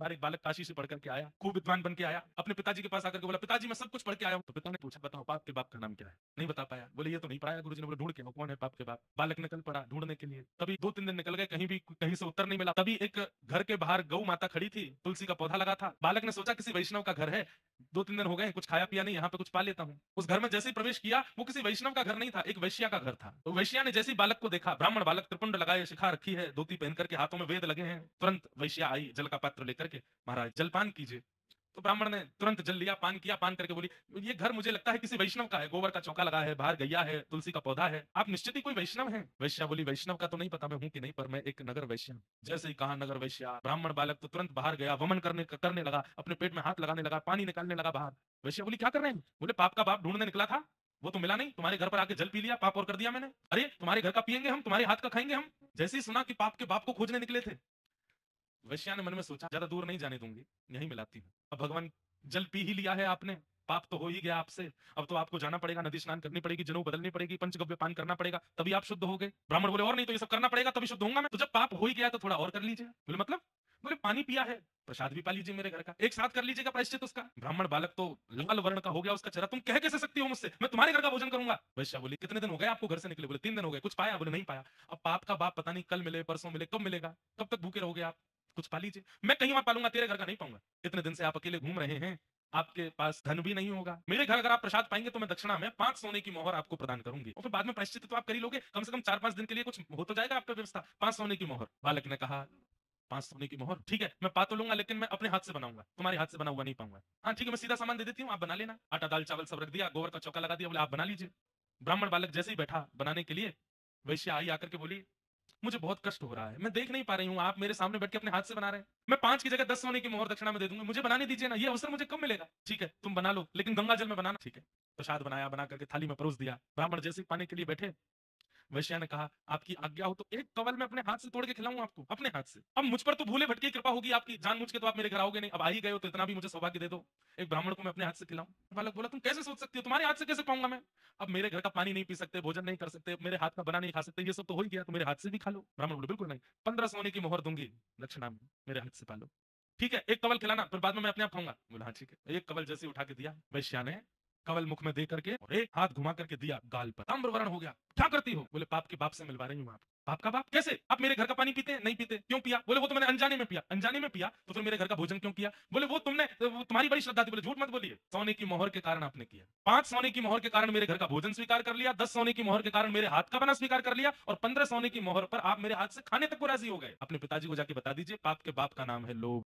बार एक बालक काशी से पढ़ करके आया, खूब विद्वान बन के आया, अपने पिताजी के पास आकर के बोला, पिताजी मैं सब कुछ पढ़ के आया हूँ। तो पिता ने पूछा, बताओ आपके बाप का नाम क्या है? नहीं बता पाया। बोले ये तो नहीं पढ़ाया। गुरुजी ने बोला, ढूंढ के, कौन है बाप के बाप? बालक निकल पड़ा ढूंढने के लिए। तभी 2-3 दिन निकल गए, कहीं से उत्तर नहीं मिला। तभी एक घर के बाहर गौ माता खड़ी थी, तुलसी का पौधा लगा था। बालक ने सोचा किसी वैष्णव का घर है, 2-3 दिन हो गए, कुछ खाया पिया नहीं, यहाँ पे कुछ पा लेता हूँ। उस घर में जैसे ही प्रवेश किया, वो किसी वैष्णव का घर नहीं था, एक वैश्या का घर था। तो वैश्या ने जैसे ही बालक को देखा, ब्राह्मण बालक, त्रिपुंड लगाए, शिखा रखी है, धोती पहन करके, हाथों में वेद लगे हैं, तुरंत वैश्या आई जल का पात्र लेकर के, महाराज जलपान कीजिए। तो ब्राह्मण ने तुरंत जल लिया, पान किया, पान करके बोली, ये घर मुझे लगता है किसी वैष्णव का है, गोबर का चौका लगा है, बाहर गैया है, तुलसी का पौधा है, आप निश्चित ही कोई वैष्णव हैं। वैश्या बोली, वैष्णव का तो नहीं पता मैं हूं कि नहीं, पर मैं एक नगर वैश्या हूं। जैसे ही कहा नगर वैश्या, ब्राह्मण बालक तो तुरंत बाहर गया, वमन करने लगा, अपने पेट में हाथ लगाने लगा, पानी निकालने लगा बाहर। वैश्या बोली, क्या कर रहे हैं? बोले, पाप का बाप ढूंढने निकला था, वो तो मिला नहीं, तुम्हारे घर पर आके जल पी लिया, पाप और कर दिया मैंने। अरे तुम्हारे घर का पियेंगे हम, तुम्हारे हाथ का खाएंगे हम। जैसे ही सुना कि पाप के बाप को खोजने निकले थे, वैश्या ने मन में सोचा, ज्यादा दूर नहीं जाने दूंगी, यहीं मिलाती हूँ। अब भगवान, जल पी ही लिया है आपने, पाप तो हो ही गया आपसे, अब तो आपको जाना पड़ेगा, नदी स्नान करनी पड़ेगी, जनेऊ बदलनी पड़ेगी, पंचगव्य पान करना पड़ेगा, तभी आप शुद्ध हो गए। ब्राह्मण बोले, और नहीं तो ये सब करना पड़ेगा तभी शुद्ध होऊंगा मैं। तो जब पाप हो ही गया तो थोड़ा और कर लीजिए। बोले मतलब? बोले पानी पिया है, प्रसाद भी पा लीजिए मेरे घर का, एक साथ कर लीजिएगा प्रायश्चित उसका। ब्राह्मण बालक तो लाल वर्ण का हो गया उसका चेहरा, तुम कह कैसे सकती हो मुझसे, मैं तुम्हारे घर का भोजन करूंगा। वैश्या बोली, कितने दिन हो गए आपको घर से निकले? बोले 3 दिन हो गए। कुछ पाया? बोले नहीं पाया। अब पाप का बाप पता नहीं कल मिले, परसों मिले, कब मिलेगा, कब तक भूखे रहोगे आप? कुछ पा लीजिए। मैं कहीं और पालूंगा, तेरे घर का नहीं पाऊंगा। इतने दिन से आप अकेले घूम रहे हैं, आपके पास धन भी नहीं होगा, मेरे घर अगर आप प्रसाद पाएंगे तो मैं दक्षिणा में 5 सोने की मोहर आपको प्रदान करूंगी, और फिर बाद में प्रायश्चित तो आप कर ही लोगे, कम से कम 4-5 दिन के लिए कुछ हो तो जाएगा आपका व्यवस्था। 5 सोने की मोहर। बालक ने कहा, 5 सोने की मोहर, ठीक है, मैं पा तो लूंगा, लेकिन मैं अपने हाथ से बनाऊंगा, तुम्हारे हाथ से बना हुआ नहीं पाऊंगा। हाँ ठीक है, मैं सीधा सामान दे देती हूँ, आप बना लेना, आटा दाल चावल सब रख दिया, गोबर का चौका लगा दिया, बोले आप बना लीजिए। ब्राह्मण बालक जैसे ही बैठा बनाने के लिए, वैश्या आई आकर के बोली, मुझे बहुत कष्ट हो रहा है, मैं देख नहीं पा रही हूँ, आप मेरे सामने बैठ के अपने हाथ से बना रहे हैं, मैं 5 की जगह 10 सोने की मोहर दक्षिणा में दे दूंगा, मुझे बनाने दीजिए ना, ये अवसर मुझे कब मिलेगा? ठीक है तुम बना लो, लेकिन गंगा जल में बनाना। ठीक है, प्रसाद बनाया, बना करके थाली में परोस दिया। ब्राह्मण जैसे ही पाने के लिए बैठे, वैश्या ने कहा, आपकी आज्ञा हो तो एक कवल मैं अपने हाथ से तोड़ के खिलाऊं आपको, अपने हाथ से। अब मुझ पर तो भूले भटके कृपा होगी आपकी, जानबूझ के तो आप मेरे घर आओगे नहीं, अब आ ही गए हो तो इतना भी मुझे सौभाग्य दे दो, एक ब्राह्मण को मैं अपने हाथ से खिलाऊं। बालक बोला, तुम कैसे सोच सकती हो, तुम्हारे हाथ से कैसे पाऊंगा मैं? अब मेरे घर का पानी नहीं पी सकते, भोजन नहीं कर सकते, मेरे हाथ का बना नहीं खा सकते, ये सब तो हो ही गया, तो मेरे हाथ से भी खा लो। ब्राह्मण बोले, बिल्कुल नहीं, 15 सोने की मोहर दूंगी दक्षिणा में, मेरे हाथ से पालो। ठीक है, एक कवल खिलाना, फिर बाद में मैं अपने आप खाऊंगा। बोला हाँ ठीक है। एक कवल जैसे उठा के दिया वैश्या ने, कवल मुख में दे करके और एक हाथ घुमा करके दिया गाल पर, ताम्रवर्ण हो गया। क्या करती हो? बोले पाप के बाप से मिलवा रही हूँ आप। पाप का बाप कैसे? आप मेरे घर का पानी पीते हैं? नहीं पीते। क्यों पिया? बोले वो तो मैंने अनजाने में पिया। अनजाने में पिया तो फिर मेरे घर का भोजन क्यों किया? बोले वो तुम्हारी बड़ी श्रद्धा थी। बोले झूठ मत बोलिए, सोने की मोहर के कारण आपने किया, 5 सोने की मोहर के कारण मेरे घर का भोजन स्वीकार कर लिया, 10 सोने की मोहर के कारण मेरे हाथ का बना स्वीकार कर लिया, और 15 सोने की मोहर पर आप मेरे हाथ से खाने तक को राजी हो गए। अपने पिताजी को जाके बता दीजिए, पाप के बाप का नाम है लोभ।